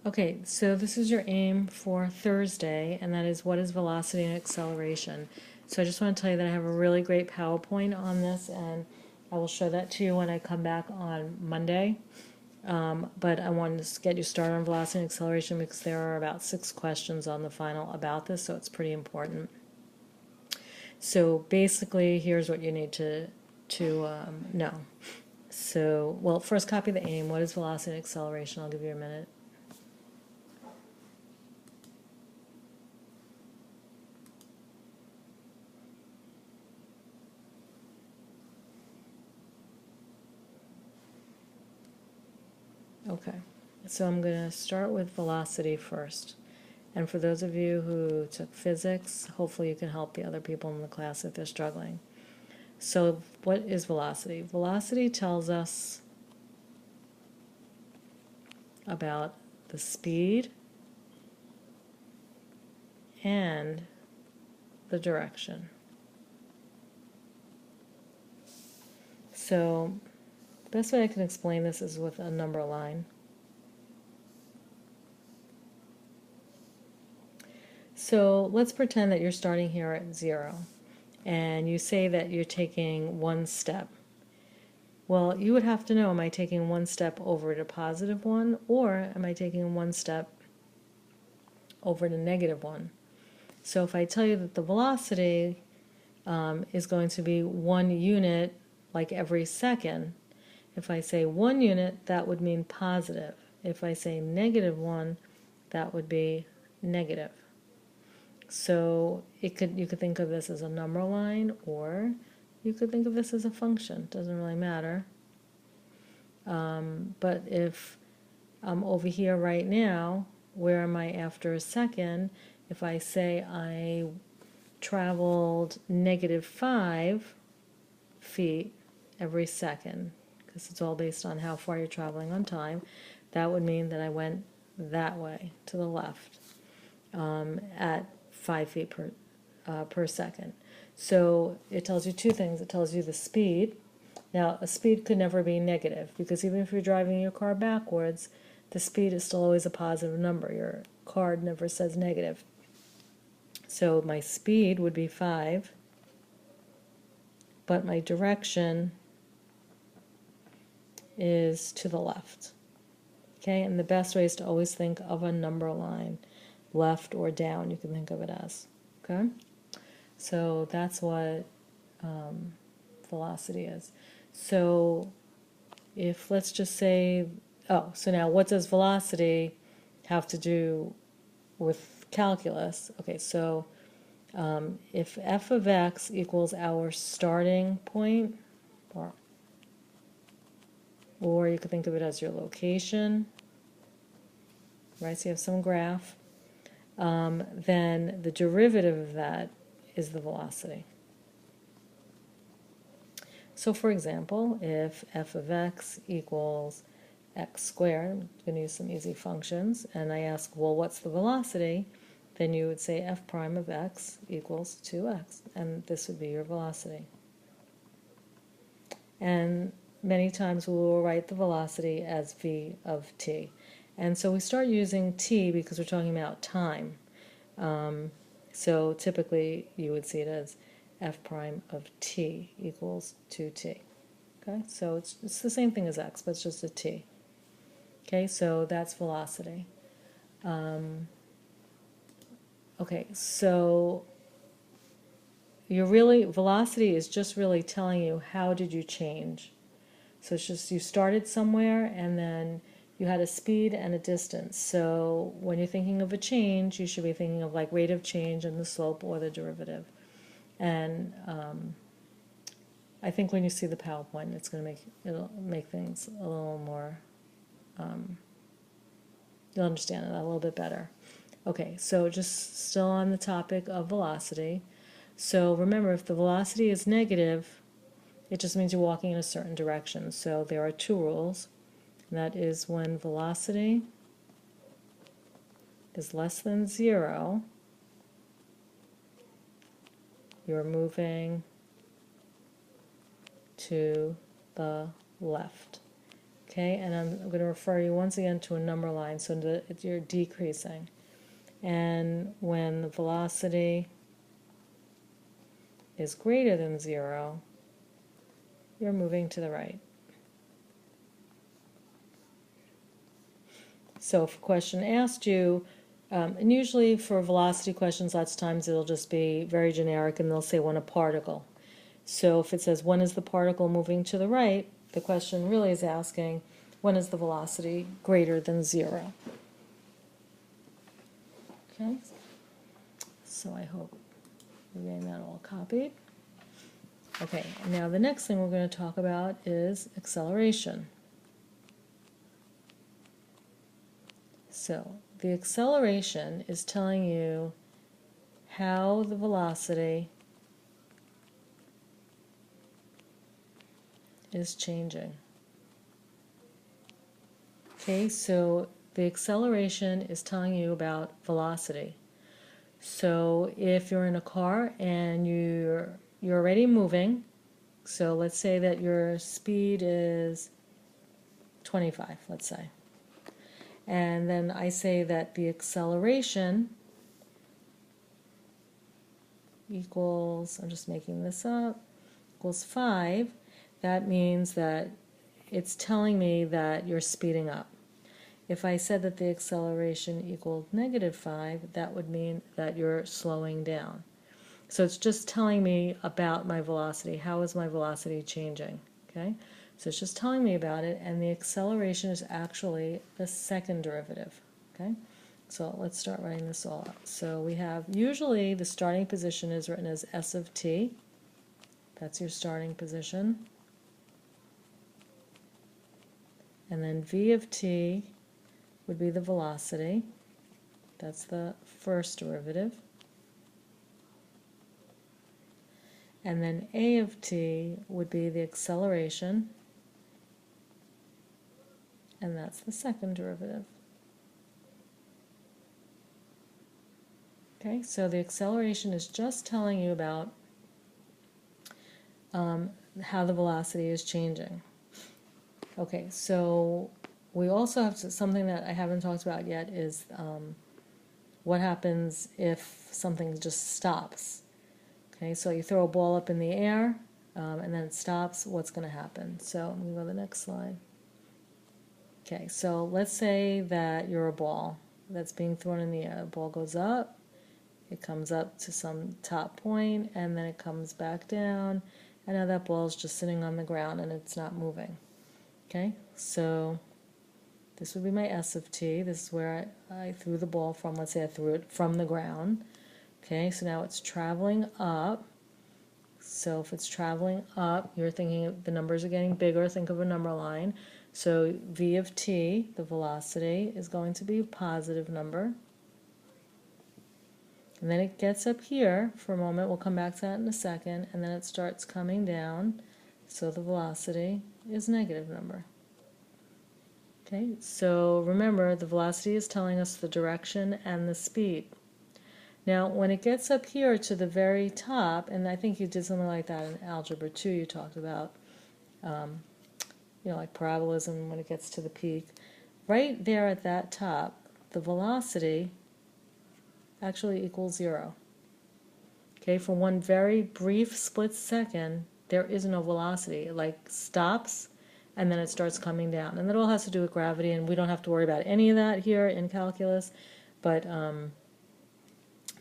Okay, so this is your aim for Thursday, and that is what is velocity and acceleration. So I just want to tell you that I have a really great PowerPoint on this, and I will show that to you when I come back on Monday. But I wanted to get you started on velocity and acceleration because there are about 6 questions on the final about this, so it's pretty important. So basically, here's what you need to know. So, well, first copy the aim. What is velocity and acceleration? I'll give you a minute. Okay, so I'm going to start with velocity first. And for those of you who took physics, hopefully you can help the other people in the class if they're struggling. So what is velocity? Velocity tells us about the speed and the direction. So the best way I can explain this is with a number line. So let's pretend that you're starting here at 0, and you say that you're taking 1 step. Well, you would have to know, am I taking 1 step over to +1, or am I taking 1 step over to -1? So if I tell you that the velocity is going to be 1 unit like every second, if I say 1 unit, that would mean positive. If I say -1, that would be negative. So you could think of this as a number line, or you could think of this as a function. Doesn't really matter. But if I'm over here right now, where am I after a second? If I say I traveled -5 feet every second, because it's all based on how far you're traveling on time, that would mean that I went that way to the left at 5 feet per second. So it tells you 2 things. It tells you the speed. Now, a speed could never be negative, because even if you're driving your car backwards, the speed is still always a positive number. Your card never says negative. So my speed would be 5, but my direction is to the left. Okay, and the best way is to always think of a number line, left or down, you can think of it as. Okay, so that's what velocity is. So if, let's just say, oh, so now what does velocity have to do with calculus? Okay, so if f of x equals our starting point, or you could think of it as your location, right? So you have some graph, then the derivative of that is the velocity. So for example, if f of x equals x squared, I'm going to use some easy functions, and I ask, well, what's the velocity? Then you would say f prime of x equals 2x, and this would be your velocity. And many times we will write the velocity as v of t. And so we start using t because we're talking about time. So typically you would see it as f prime of t equals 2t. Okay, so it's the same thing as x, but it's just a t. Okay, so that's velocity. Okay, so velocity is just really telling you how did you change. So it's just you started somewhere and then you had a speed and a distance. So when you're thinking of a change, you should be thinking of like rate of change and the slope or the derivative. And I think when you see the PowerPoint, it'll make things a little more, you'll understand it a little bit better. Okay, so just still on the topic of velocity. So remember, if the velocity is negative, it just means you're walking in a certain direction. So there are 2 rules. And that is when velocity is less than 0, you're moving to the left. Okay, and I'm going to refer you once again to a number line, so you're decreasing. And when the velocity is greater than 0, you're moving to the right. So if a question asked you, and usually for velocity questions, lots of times it'll just be very generic and they'll say when a particle. So if it says when is the particle moving to the right, the question really is asking when is the velocity greater than 0. Okay, so I hope we're getting that all copied. Okay, now the next thing we're going to talk about is acceleration. So the acceleration is telling you how the velocity is changing. Okay, so the acceleration is telling you about velocity. So if you're in a car and you're already moving, so let's say that your speed is 25, let's say. And then I say that the acceleration equals, I'm just making this up, equals 5. That means that it's telling me that you're speeding up. If I said that the acceleration equaled -5, that would mean that you're slowing down. So it's just telling me about my velocity. How is my velocity changing? Okay, so it's just telling me about it, and the acceleration is actually the second derivative. Okay, so let's start writing this all out. So we have, usually the starting position is written as s of t. That's your starting position. And then v of t would be the velocity. That's the first derivative. And then a of t would be the acceleration, and that's the second derivative. Okay, so the acceleration is just telling you about how the velocity is changing. Okay, so we also have something that I haven't talked about yet is what happens if something just stops. Okay, so you throw a ball up in the air and then it stops, what's going to happen? So I'm going to go to the next slide. Okay, so let's say that you're a ball that's being thrown in the air. The ball goes up, it comes up to some top point, and then it comes back down, and now that ball is just sitting on the ground and it's not moving. Okay, so this would be my s of t. This is where I threw the ball from. Let's say I threw it from the ground. Okay, so now it's traveling up. So if it's traveling up, you're thinking the numbers are getting bigger. Think of a number line. So v of t, the velocity, is going to be a positive number. And then it gets up here for a moment. We'll come back to that in a second. And then it starts coming down. So the velocity is a negative number. Okay, so remember, the velocity is telling us the direction and the speed. Now, when it gets up here to the very top, and I think you did something like that in Algebra 2, you talked about, like parabolism when it gets to the peak. Right there at that top, the velocity actually equals 0. Okay, for one very brief split second, there is no velocity. It like stops, and then it starts coming down. And that all has to do with gravity, and we don't have to worry about any of that here in calculus, but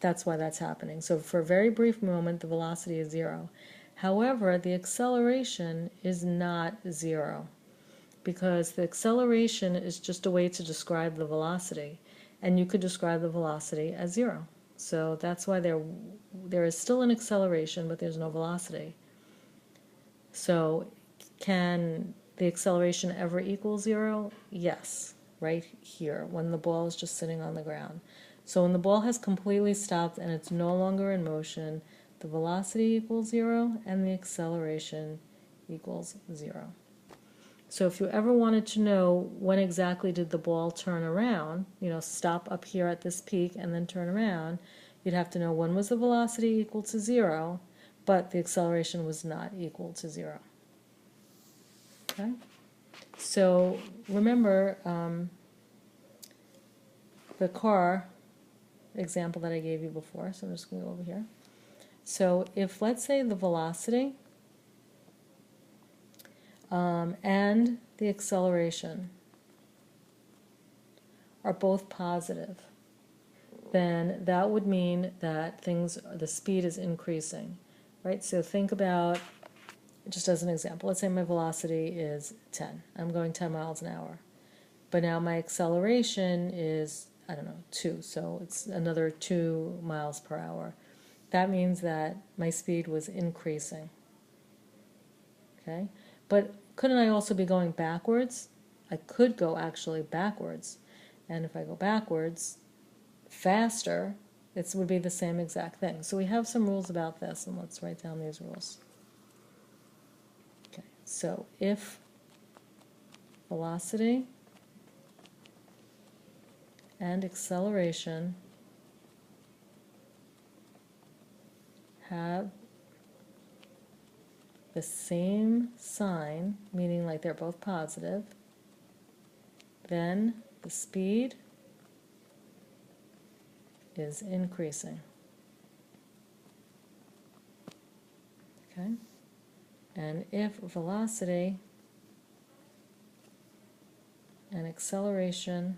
that's why that's happening. So for a very brief moment, the velocity is 0. However, the acceleration is not 0, because the acceleration is just a way to describe the velocity, and you could describe the velocity as 0. So that's why there is still an acceleration, but there's no velocity. So can the acceleration ever equal 0? Yes, right here, when the ball is just sitting on the ground. So when the ball has completely stopped and it's no longer in motion, the velocity equals 0 and the acceleration equals 0. So if you ever wanted to know when exactly did the ball turn around, stop up here at this peak and then turn around, you'd have to know when was the velocity equal to 0, but the acceleration was not equal to 0. Okay? So remember the car example that I gave you before, so I'm just going to go over here. So if, let's say, the velocity and the acceleration are both positive, then that would mean that the speed is increasing, right? So think about, just as an example, let's say my velocity is 10. I'm going 10 miles an hour. But now my acceleration is, I don't know, 2, so it's another 2 miles per hour. That means that my speed was increasing. Okay? But couldn't I also be going backwards? I could go actually backwards. And if I go backwards faster, it would be the same exact thing. So we have some rules about this, and let's write down these rules. Okay, so if velocity and acceleration have the same sign, meaning like they're both positive, then the speed is increasing. Okay? And if velocity and acceleration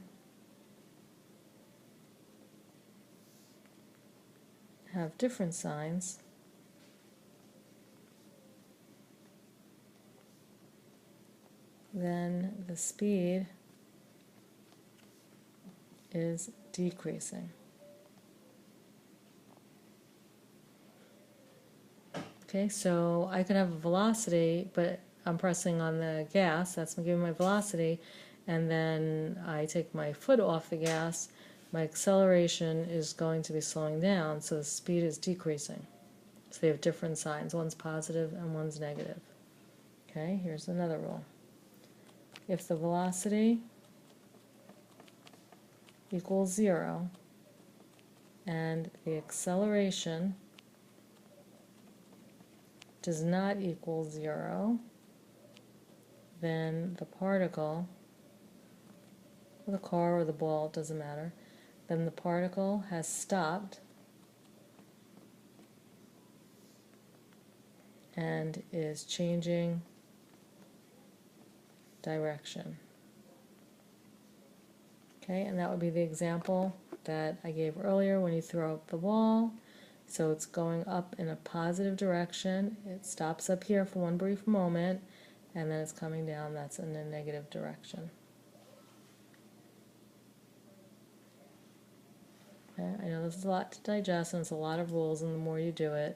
have different signs, then the speed is decreasing. Okay, so I could have a velocity, but I'm pressing on the gas, that's giving my velocity, and then I take my foot off the gas, my acceleration is going to be slowing down, so the speed is decreasing. So they have different signs, one's positive and one's negative. Okay, here's another rule. If the velocity equals 0 and the acceleration does not equal 0, then the particle, or the car or the ball, it doesn't matter, then the particle has stopped and is changing direction. Okay, and that would be the example that I gave earlier when you throw up the ball. So it's going up in a positive direction. It stops up here for one brief moment, and then it's coming down. That's in a negative direction. Okay, I know this is a lot to digest, and it's a lot of rules, and the more you do it,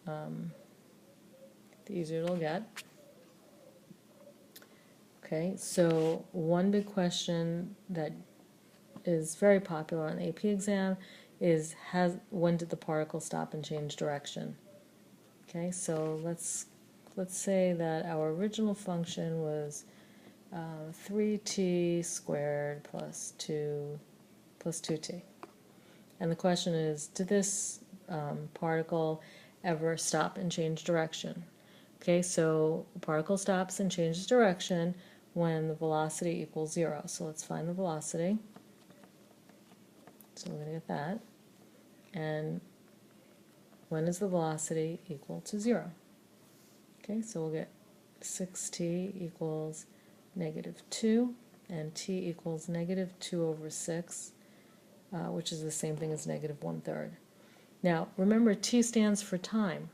the easier it'll get. Okay, so one big question that is very popular on the AP exam is when did the particle stop and change direction? Okay, so let's say that our original function was 3t squared plus 2t. And the question is, did this particle ever stop and change direction? Okay, so the particle stops and changes direction when the velocity equals 0. So let's find the velocity. So we're going to get that. And when is the velocity equal to 0? Okay, so we'll get 6t equals negative 2, and t equals negative 2 over 6, which is the same thing as negative 1/3. Now, remember, t stands for time.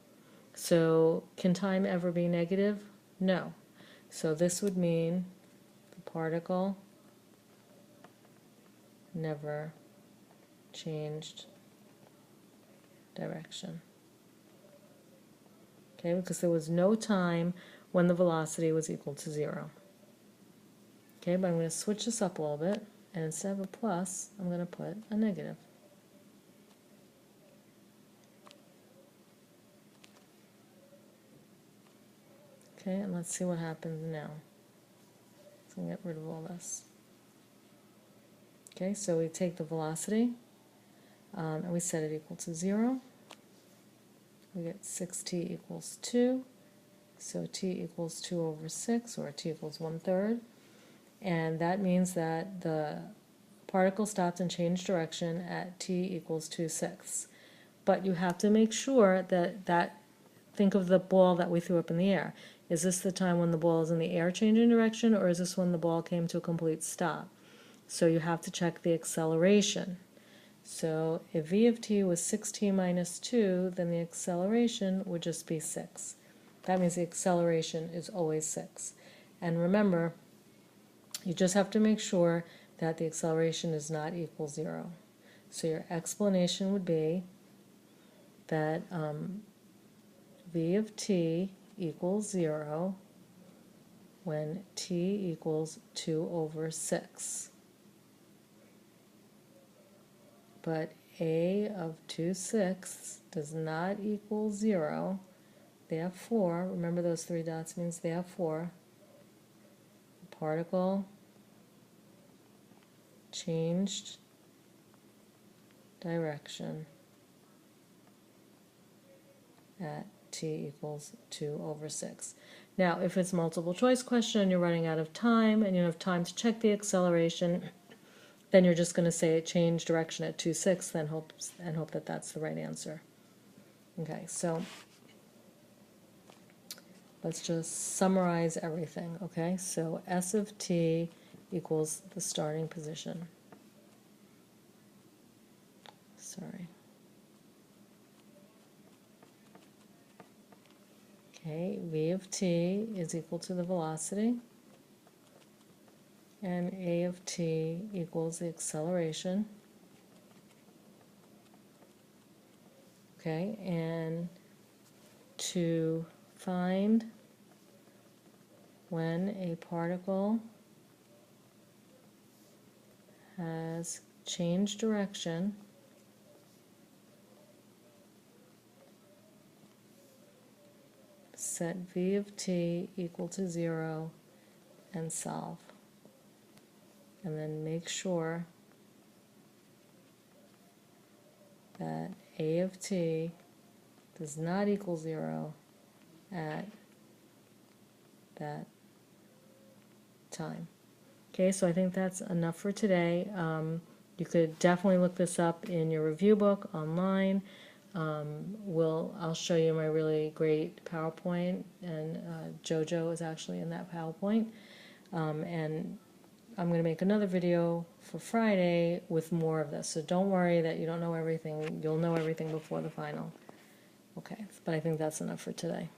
So can time ever be negative? No. So this would mean the particle never changed direction. Okay, because there was no time when the velocity was equal to 0. Okay, but I'm going to switch this up a little bit, and instead of a plus, I'm going to put a negative. Okay, and let's see what happens now. So I'm going to get rid of all this. Okay, so we take the velocity, and we set it equal to 0. We get 6t equals 2, So t equals 2 over 6, or t equals 1/3. And that means that the particle stops and changed direction at t equals 2/6. But you have to make sure that think of the ball that we threw up in the air. Is this the time when the ball is in the air changing direction, or is this when the ball came to a complete stop? So you have to check the acceleration. So if v of t was 6t minus 2, then the acceleration would just be 6. That means the acceleration is always 6. And remember, you just have to make sure that the acceleration is not equal 0. So your explanation would be that v of t equals 0 when t equals 2 over 6. But a of 2/6 does not equal 0. Therefore, remember those 3 dots means therefore, the particle changed direction at t equals 2 over 6. Now, if it's multiple choice question and you're running out of time and you don't have time to check the acceleration, then you're just going to say it changed direction at 2/6, then hope that that's the right answer. Okay, so let's just summarize everything. Okay, so s of t equals the starting position. Sorry. Okay, v of t is equal to the velocity, and a of t equals the acceleration. Okay, and to find when a particle has changed direction, set v of t equal to 0 and solve. And then make sure that a of t does not equal 0 at that time. Okay, so I think that's enough for today. You could definitely look this up in your review book online. I'll show you my really great PowerPoint, and JoJo is actually in that PowerPoint. And I'm going to make another video for Friday with more of this. So don't worry that you don't know everything. You'll know everything before the final. Okay, but I think that's enough for today.